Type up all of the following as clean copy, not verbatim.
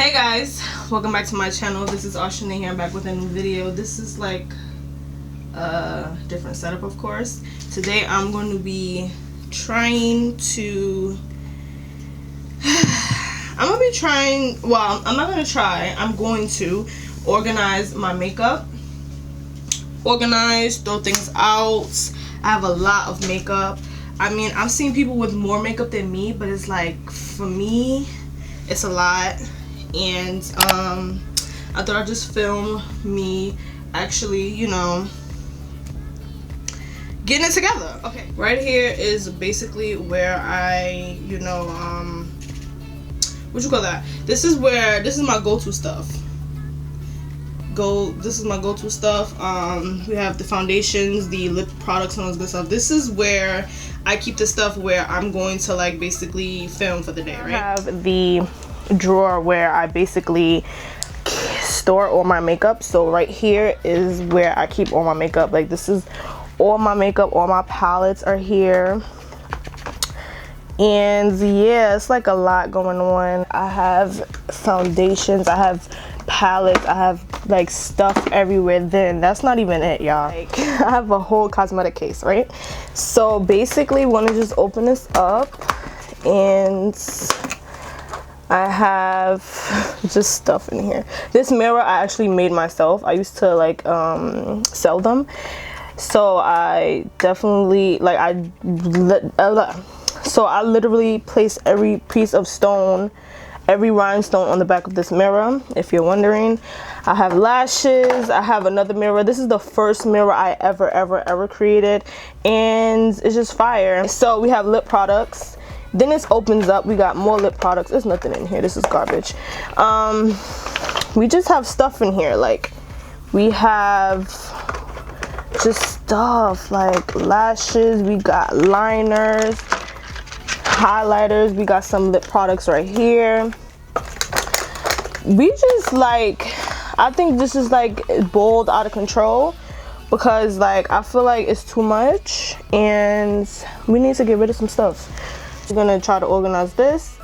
Hey guys, welcome back to my channel. This is Ashana here. I'm back with a new video. This is like a different setup, of course. Today I'm going to be trying to I'm going to organize my makeup. Organize, throw things out. I have a lot of makeup. I mean, I've seen people with more makeup than me, but it's like, for me, it's a lot. And I thought I'd just film me actually, you know, getting it together. Okay, right here is basically where I, you know, what you call that? This is my go-to stuff. This is my go-to stuff. We have the foundations, the lip products, and all this good stuff. This is where I keep the stuff where I'm going to like basically film for the day, right? I have the drawer where I basically store all my makeup. So right here is where I keep all my makeup. Like, this is all my makeup, all my palettes are here. And yeah, it's like a lot going on. I have foundations, I have palettes, I have like stuff everywhere. Then that's not even it, y'all. Like, I have a whole cosmetic case, right? So basically, we want to just open this up, and I have just stuff in here. This mirror I actually made myself. I used to like sell them, so I definitely like I literally place every piece of stone, every rhinestone on the back of this mirror, if you're wondering. I have lashes. I have another mirror. This is the first mirror I ever created, and it's just fire. So we have lip products. Then this opens up. We got more lip products. There's nothing in here. This is garbage. We just have stuff in here. Like, we have just stuff like lashes. We got liners, highlighters. We got some lip products right here. We just like, I think this is like bold, out of control, because like I feel like it's too much and we need to get rid of some stuff. We're gonna try to organize this.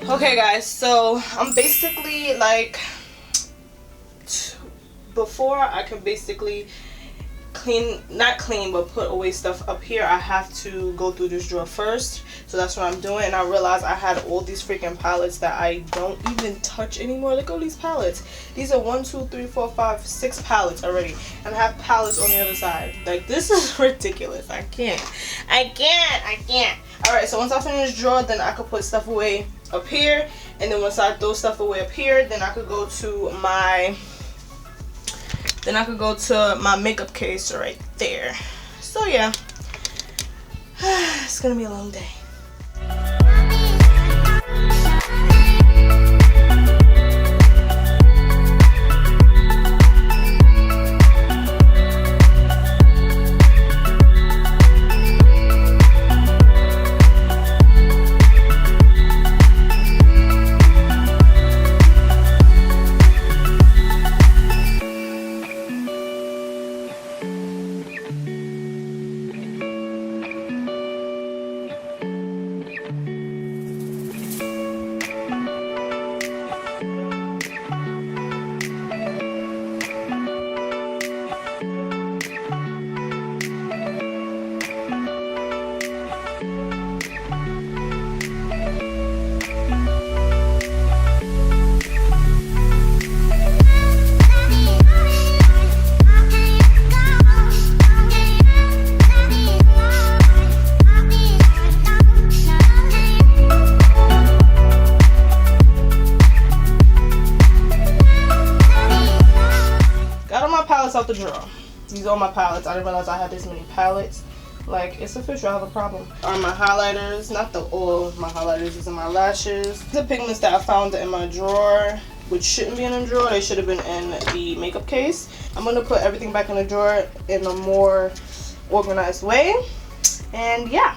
Okay guys, so I'm basically like, before I can basically not clean but put away stuff up here, I have to go through this drawer first. So that's what I'm doing, and I realized I had all these freaking palettes that I don't even touch anymore. Look at all these palettes. These are 1, 2, 3, 4, 5, 6 palettes already, and I have palettes on the other side. Like, this is ridiculous. I can't. Alright, so once I finish this drawer, then I could put stuff away up here, and then once I throw stuff away up here, then I could go to my makeup case right there. So yeah, it's gonna be a long day. all my palettes. I didn't realize I had this many palettes. Like, it's official, I have a problem. Are my highlighters, not the oil, my highlighters. These are my lashes. The pigments that I found in my drawer, which shouldn't be in a drawer, they should have been in the makeup case. I'm gonna put everything back in the drawer in a more organized way. And yeah.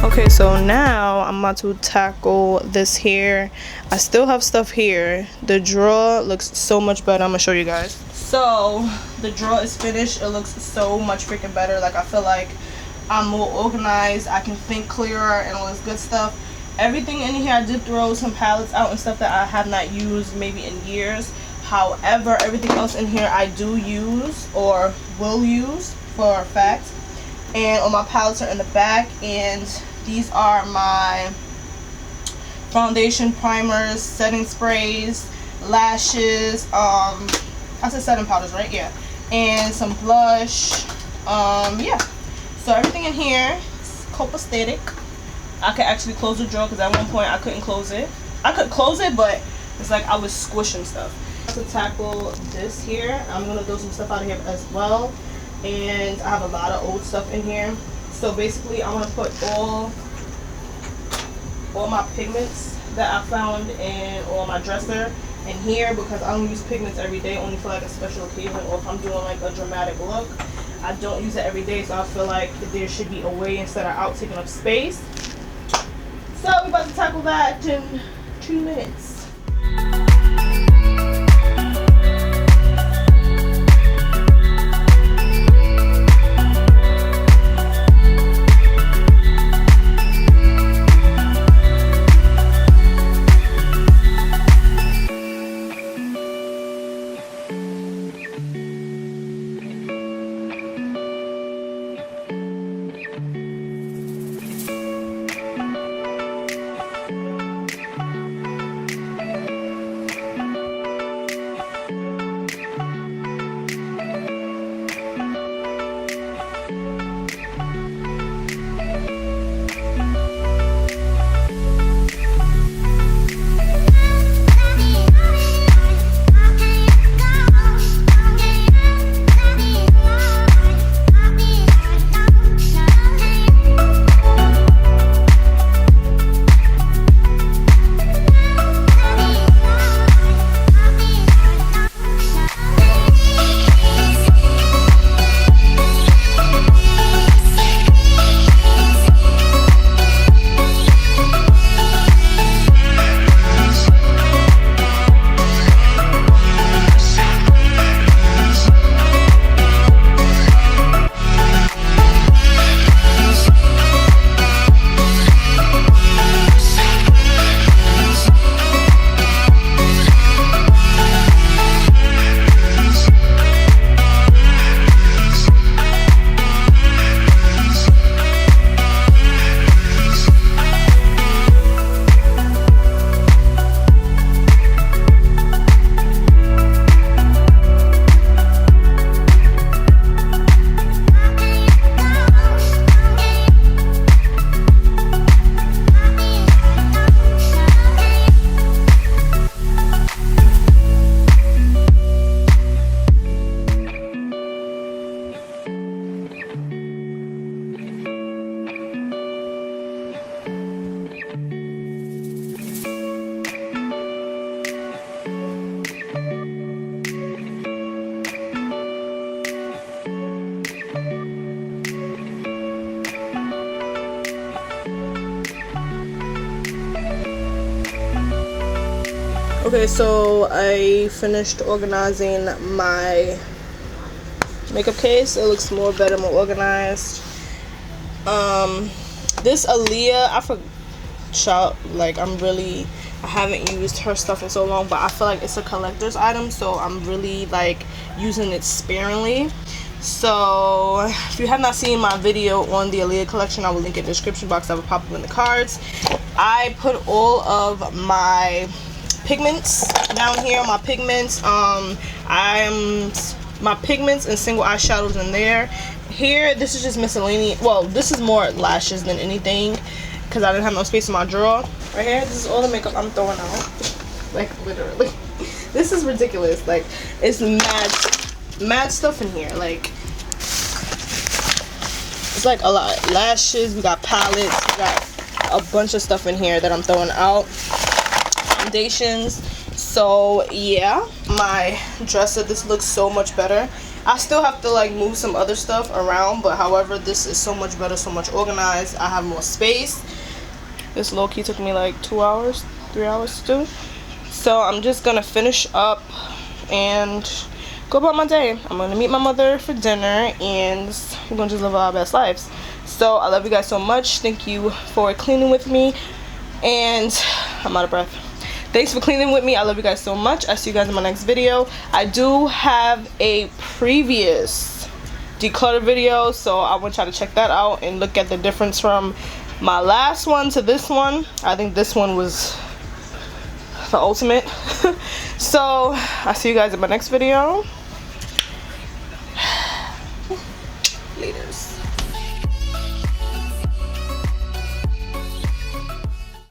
Okay, so now I'm about to tackle this here. I still have stuff here. The drawer looks so much better. I'm gonna show you guys. So the drawer is finished. It looks so much freaking better. Like, I feel like I'm more organized. I can think clearer and all this good stuff. Everything in here, I did throw some palettes out and stuff that I have not used maybe in years. However, everything else in here I do use or will use for a fact. And all my palettes are in the back, and these are my foundation, primers, setting sprays, lashes, I said setting powders, right? Yeah. And some blush. Yeah. So everything in here is copacetic. I could actually close the drawer because at one point I couldn't close it. I could close it, but it's like I was squishing stuff. To tackle this here, I'm gonna throw some stuff out of here as well. And I have a lot of old stuff in here. So basically I'm gonna put all my pigments that I found in my dresser in here, because I don't use pigments every day, only for like a special occasion or if I'm doing like a dramatic look. I don't use it every day, so I feel like there should be a way instead of out taking up space. So we're about to tackle that in 2 minutes. Okay, so I finished organizing my makeup case. It looks more better, more organized. This Aaliyah, I forgot, like I haven't used her stuff in so long, but I feel like it's a collector's item, so I'm really like using it sparingly. So if you have not seen my video on the Aaliyah collection, I will link it in the description box. I will pop up in the cards. I put all of my pigments down here. My pigments, my pigments and single eyeshadows in there. Here, this is just miscellaneous. Well, this is more lashes than anything because I didn't have no space in my drawer. Right here, this is all the makeup I'm throwing out. Like literally, this is ridiculous. Like it's mad stuff in here. Like it's like a lot. Lashes, we got palettes, we got a bunch of stuff in here that I'm throwing out. Foundations. So yeah, my dresser, this looks so much better. I still have to like move some other stuff around, but however, this is so much better, so much organized. I have more space. This low-key took me like 2 hours, 3 hours to do. So I'm just gonna finish up and go about my day. I'm gonna meet my mother for dinner and we're gonna just live our best lives. So I love you guys so much. Thank you for cleaning with me, and I'm out of breath. Thanks for cleaning with me. I love you guys so much. I see you guys in my next video. I do have a previous declutter video, so I want y'all to check that out and look at the difference from my last one to this one. I think this one was the ultimate. So I see you guys in my next video.